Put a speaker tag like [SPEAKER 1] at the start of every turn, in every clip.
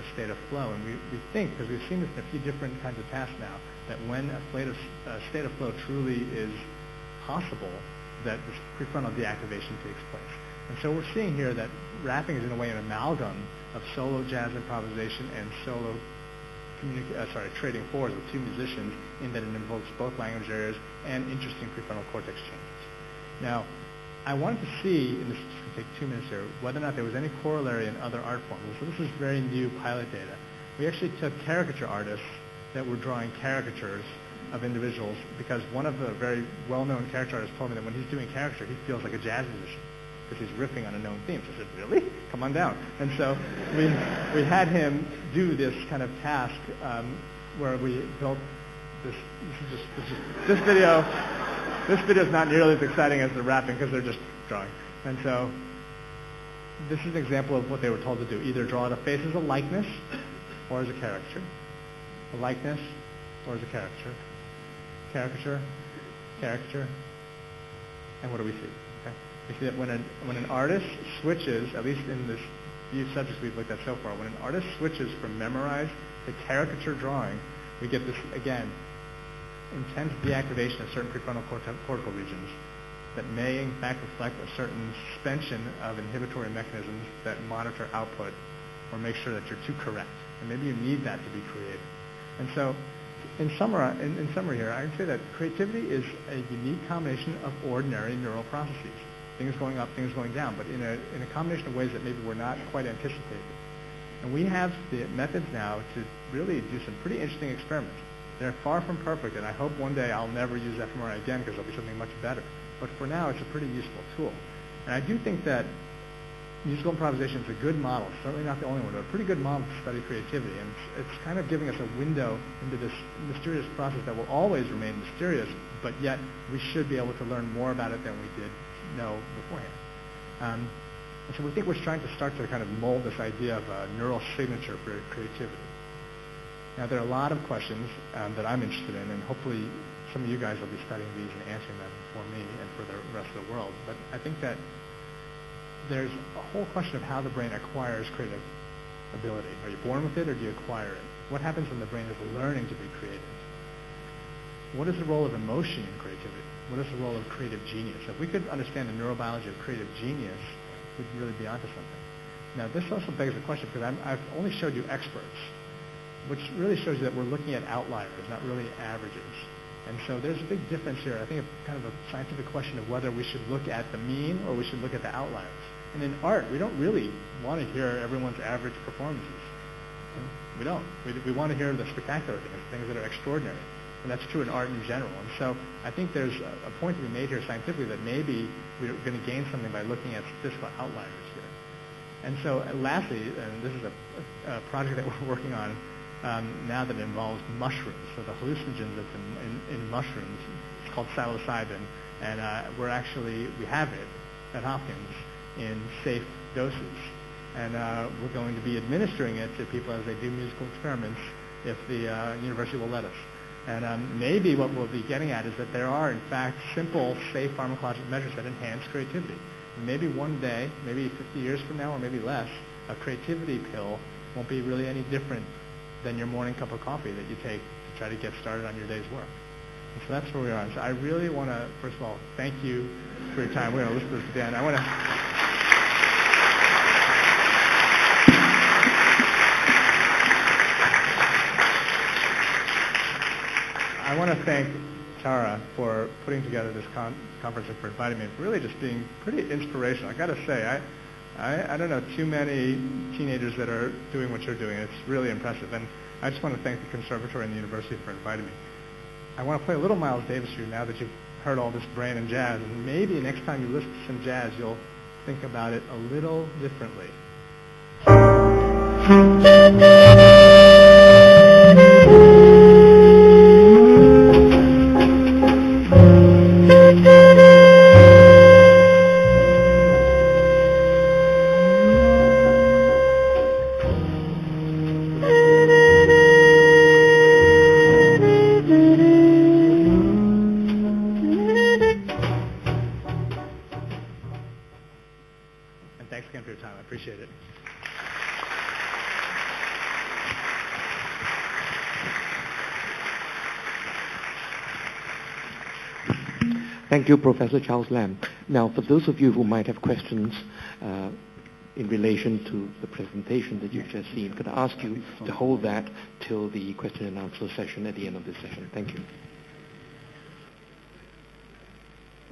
[SPEAKER 1] or state of flow. And we think, because we've seen this in a few different kinds of tasks now, that when a state of flow truly is possible, that this prefrontal deactivation takes place. And so we're seeing here that rapping is in a way an amalgam of solo jazz improvisation and solo trading fours with two musicians, in that it involves both language areas and interesting prefrontal cortex changes. Now, I wanted to see, and this is going to take 2 minutes here, whether or not there was any corollary in other art forms. So this is very new pilot data. We actually took caricature artists that were drawing caricatures of individuals, because one of the very well-known caricature artists told me that when he's doing caricature, he feels like a jazz musician, because he's riffing on a known theme. So I said, really? Come on down. And so we had him do this kind of task where we built this video. This video is not nearly as exciting as the rapping, because they're just drawing. And so this is an example of what they were told to do. Either draw the face as a likeness or as a caricature. A likeness or as a caricature. Caricature, caricature. And what do we see? Okay. We see that when an artist switches, at least in this few subjects we've looked at so far, when an artist switches from memorized to caricature drawing, we get this, again, intense deactivation of certain prefrontal cortical regions that may in fact reflect a certain suspension of inhibitory mechanisms that monitor output or make sure that you're too correct. And maybe you need that to be creative. And so in summary here, I would say that creativity is a unique combination of ordinary neural processes. Things going up, things going down, but in a combination of ways that maybe were not quite anticipated. And we have the methods now to really do some pretty interesting experiments. They're far from perfect, and I hope one day I'll never use fMRI again, because there'll be something much better. But for now, it's a pretty useful tool. And I do think that musical improvisation is a good model, certainly not the only one, but a pretty good model to study creativity. And it's kind of giving us a window into this mysterious process that will always remain mysterious, but yet we should be able to learn more about it than we did know beforehand. And so we think we're trying to start to kind of mold this idea of a neural signature for creativity. Now, there are a lot of questions that I'm interested in, and hopefully some of you guys will be studying these and answering them for me and for the rest of the world. But I think that there's a whole question of how the brain acquires creative ability. Are you born with it, or do you acquire it? What happens when the brain is learning to be creative? What is the role of emotion in creativity? What is the role of creative genius? If we could understand the neurobiology of creative genius, we'd really be onto something. Now, this also begs the question, because I've only showed you experts, which really shows you that we're looking at outliers, not really averages. And so there's a big difference here. I think it's kind of a scientific question of whether we should look at the mean or we should look at the outliers. And in art, we don't really want to hear everyone's average performances. We don't. We want to hear the spectacular things that are extraordinary. And that's true in art in general. And so I think there's a point to be made here scientifically that maybe we're going to gain something by looking at statistical outliers here. And so lastly, and this is a project that we're working on now that involves mushrooms. So the hallucinogens that's in mushrooms, it's called psilocybin, and we have it at Hopkins in safe doses. And we're going to be administering it to people as they do musical experiments if the university will let us. And maybe what we'll be getting at is that there are, in fact, simple, safe pharmacologic measures that enhance creativity. And maybe one day, maybe 50 years from now or maybe less, a creativity pill won't be really any different than your morning cup of coffee that you take to try to get started on your day's work. And so that's where we are. And so I really want to, first of all, thank you for your time. We're going to listen to this again. I want to thank Tara for putting together this conference and for inviting me, and for really just being pretty inspirational. I got to say, I don't know too many teenagers that are doing what you're doing. It's really impressive. And I just want to thank the conservatory and the university for inviting me. I want to play a little Miles Davis for you now that you've heard all this brain and jazz. And maybe next time you listen to some jazz, you'll think about it a little differently. Thanks again for your time. I appreciate it.
[SPEAKER 2] Thank you, Professor Charles Lam. Now, for those of you who might have questions in relation to the presentation that you've just seen, could I ask you to hold that till the question and answer session at the end of this session? Thank you.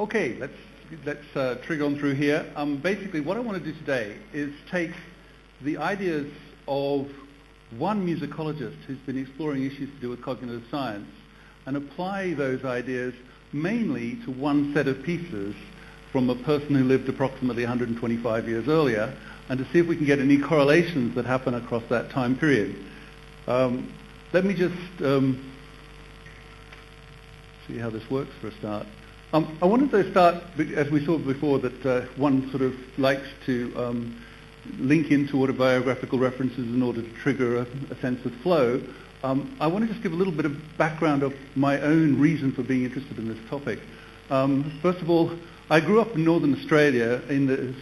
[SPEAKER 3] Okay, let's trigger on through here. Basically, what I want to do today is take the ideas of one musicologist who's been exploring issues to do with cognitive science and apply those ideas mainly to one set of pieces from a person who lived approximately 125 years earlier, and to see if we can get any correlations that happen across that time period. Let me just see how this works for a start. I wanted to start, as we saw before, that one sort of likes to link into autobiographical references in order to trigger a sense of flow. I want to just give a little bit of background of my own reason for being interested in this topic. First of all, I grew up in northern Australia in the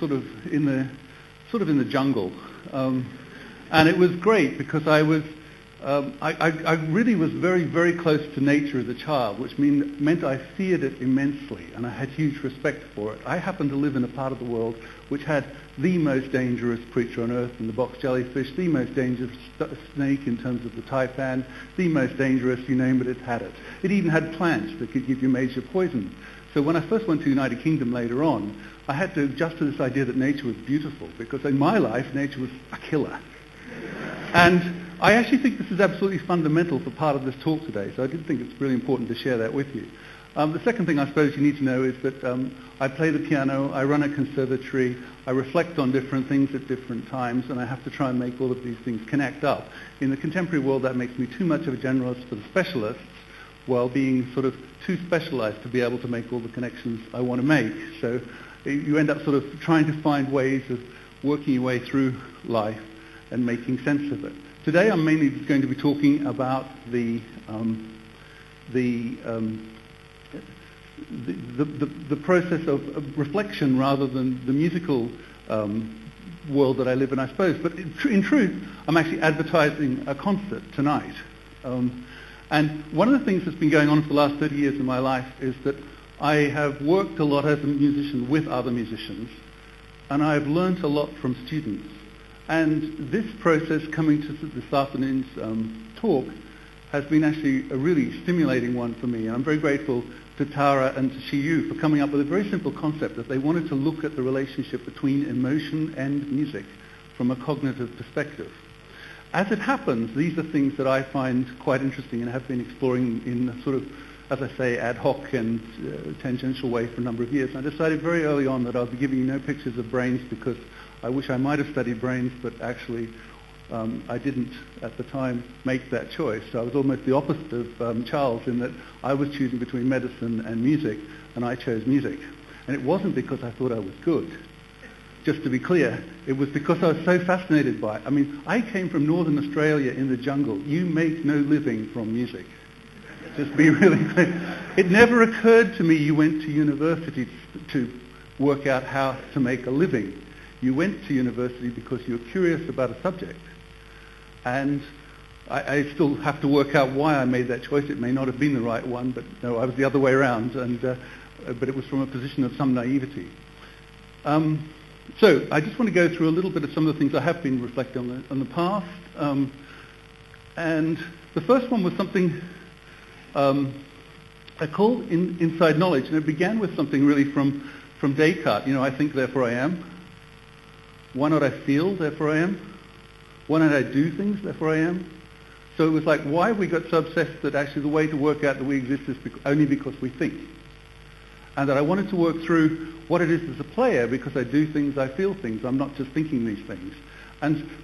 [SPEAKER 3] jungle, and it was great because I really was very, very close to nature as a child, which meant I feared it immensely, and I had huge respect for it. I happened to live in a part of the world which had the most dangerous creature on earth in the box jellyfish, the most dangerous snake in terms of the taipan, the most dangerous, you name it, it had it. It even had plants that could give you major poison. So when I first went to the United Kingdom later on, I had to adjust to this idea that nature was beautiful, because in my life, nature was a killer. And I actually think this is absolutely fundamental for part of this talk today, so I did think it's really important to share that with you. The second thing I suppose you need to know is that I play the piano, I run a conservatory, I reflect on different things at different times, and I have to try and make all of these things connect up. In the contemporary world, that makes me too much of a generalist for the specialists, while being sort of too specialized to be able to make all the connections I want to make. So you end up sort of trying to find ways of working your way through life and making sense of it. Today I'm mainly going to be talking about the process of reflection rather than the musical world that I live in, I suppose. But in truth, I'm actually advertising a concert tonight. And one of the things that's been going on for the last 30 years in my life is that I have worked a lot as a musician with other musicians, and I've learnt a lot from students. And this process coming to this afternoon's talk has been actually a really stimulating one for me. And I'm very grateful to Tara and to Shiyu for coming up with a very simple concept that they wanted to look at the relationship between emotion and music from a cognitive perspective. As it happens, these are things that I find quite interesting and have been exploring in a sort of, as I say, ad hoc and tangential way for a number of years. And I decided very early on that I'll be giving you no pictures of brains because I wish I might have studied brains, but actually I didn't at the time make that choice. So I was almost the opposite of Charles in that I was choosing between medicine and music, and I chose music. And it wasn't because I thought I was good. Just to be clear, it was because I was so fascinated by it. I mean, I came from northern Australia in the jungle. You make no living from music. Just be really clear. It never occurred to me you went to university to work out how to make a living. You went to university because you were curious about a subject. And I still have to work out why I made that choice. It may not have been the right one, but no, I was the other way around. But it was from a position of some naivety. So I just want to go through a little bit of some of the things I have been reflecting on the past. And the first one was something I called inside knowledge. And it began with something really from Descartes. You know, I think, therefore I am. Why not I feel, therefore I am? Why not I do things, therefore I am? So it was like, why have we got so obsessed that actually the way to work out that we exist is only because we think? And that I wanted to work through what it is as a player, because I do things, I feel things. I'm not just thinking these things.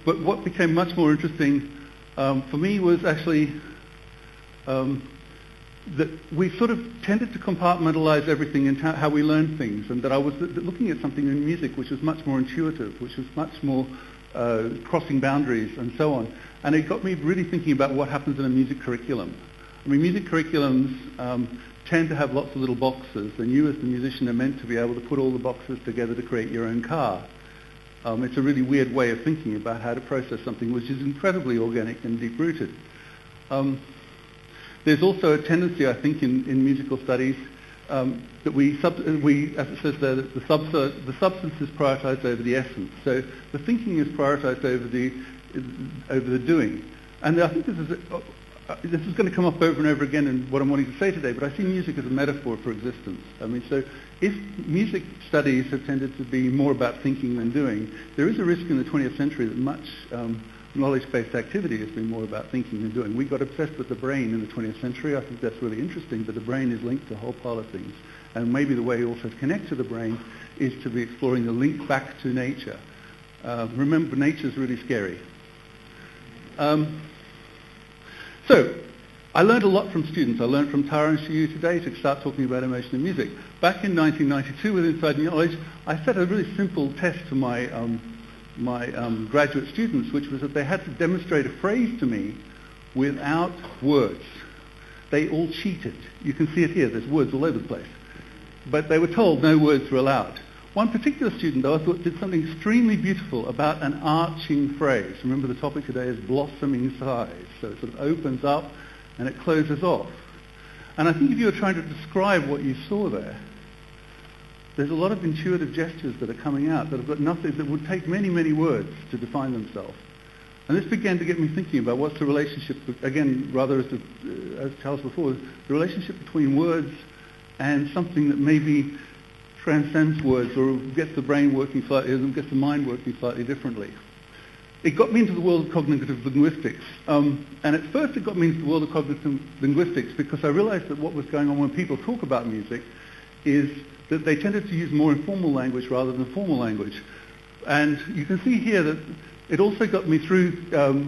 [SPEAKER 3] But what became much more interesting for me was actually that we sort of tended to compartmentalize everything and how we learn things, and that I was looking at something in music which was much more intuitive, which was much more crossing boundaries and so on. And it got me really thinking about what happens in a music curriculum. I mean, music curriculums tend to have lots of little boxes, and you as the musician are meant to be able to put all the boxes together to create your own car. It's a really weird way of thinking about how to process something which is incredibly organic and deep-rooted. There's also a tendency, I think, in musical studies that as it says there, that the substance is prioritized over the essence. So the thinking is prioritized over the doing. And I think this is going to come up over and over again in what I'm wanting to say today, but I see music as a metaphor for existence. I mean, so if music studies have tended to be more about thinking than doing, there is a risk in the 20th century that much knowledge-based activity has been more about thinking than doing. We got obsessed with the brain in the 20th century. I think that's really interesting, but the brain is linked to a whole pile of things. And maybe the way also to connect to the brain is to be exploring the link back to nature. Remember, nature's really scary. So, I learned a lot from students. I learned from Tara and Shiyu today to start talking about emotion and music. Back in 1992 with Inside Knowledge, I set a really simple test to my graduate students, which was that they had to demonstrate a phrase to me without words. They all cheated. You can see it here. There's words all over the place. But they were told no words were allowed. One particular student, though, I thought did something extremely beautiful about an arching phrase. Remember, the topic today is blossoming sighs. So it sort of opens up and it closes off. And I think if you were trying to describe what you saw there, there's a lot of intuitive gestures that are coming out that have got nothing, that would take many, many words to define themselves. And this began to get me thinking about what's the relationship, again, rather as Charles before, the relationship between words and something that maybe transcends words or gets the brain working slightly, gets the mind working slightly differently. It got me into the world of cognitive linguistics. And at first it got me into the world of cognitive linguistics because I realized that what was going on when people talk about music is that they tended to use more informal language rather than formal language. And you can see here that it also got me through,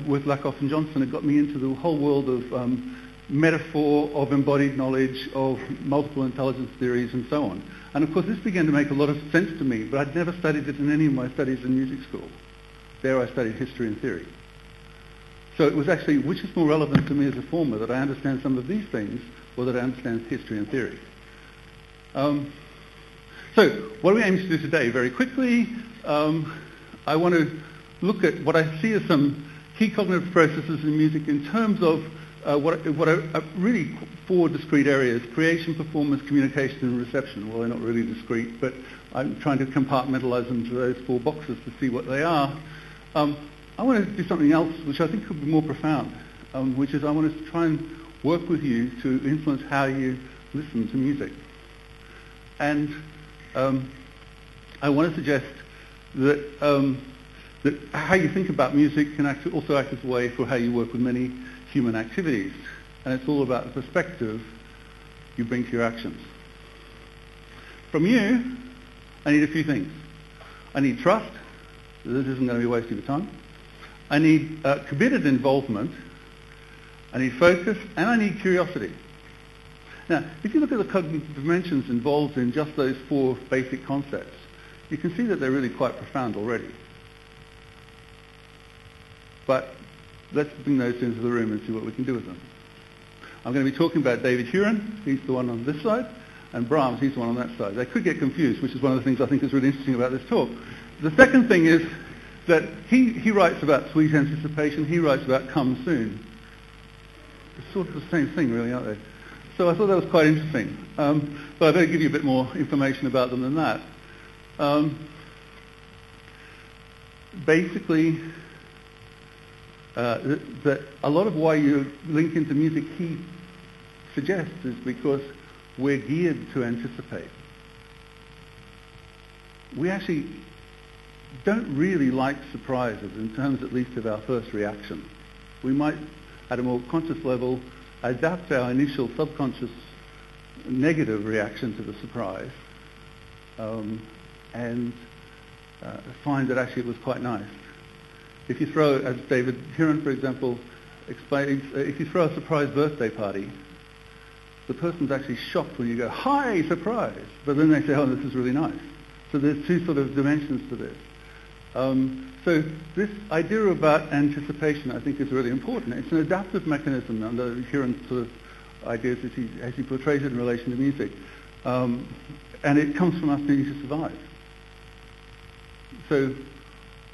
[SPEAKER 3] with Lakoff and Johnson, it got me into the whole world of metaphor, of embodied knowledge, of multiple intelligence theories, and so on. And of course, this began to make a lot of sense to me, but I'd never studied it in any of my studies in music school. There I studied history and theory. So it was actually, which is more relevant to me as a former, that I understand some of these things, or that I understand history and theory? So what are we aiming to do today? Very quickly, I want to look at what I see as some key cognitive processes in music in terms of what are really four discrete areas: creation, performance, communication, and reception. Well, they're not really discrete, but I'm trying to compartmentalize them to those four boxes to see what they are. I want to do something else which I think could be more profound, which is I want to try and work with you to influence how you listen to music. And I want to suggest that that how you think about music can also act as a way for how you work with many human activities. And it's all about the perspective you bring to your actions. From you, I need a few things. I need trust. This isn't going to be wasting of time. I need committed involvement. I need focus. And I need curiosity. Now, if you look at the cognitive dimensions involved in just those four basic concepts, you can see that they're really quite profound already. But let's bring those into the room and see what we can do with them. I'm going to be talking about David Huron, he's the one on this side, and Brahms, he's the one on that side. They could get confused, which is one of the things I think is really interesting about this talk. The second thing is that he writes about sweet anticipation, he writes about come soon. It's sort of the same thing, really, aren't they? So I thought that was quite interesting. But I better give you a bit more information about them than that. Basically, that a lot of why you link into music, he suggests, is because we're geared to anticipate. We actually don't really like surprises in terms at least of our first reaction. We might, at a more conscious level, adapt our initial subconscious negative reaction to the surprise and find that actually it was quite nice. If you throw, as David Huron, for example, explains, if you throw a surprise birthday party, the person's actually shocked when you go, "Hi, surprise!" But then they say, "Oh, this is really nice." So there's two sort of dimensions to this. So this idea about anticipation, I think, is really important. It's an adaptive mechanism under Huron's sort of ideas as he portrays it in relation to music. And it comes from us needing to survive. So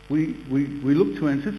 [SPEAKER 3] we look to anticipate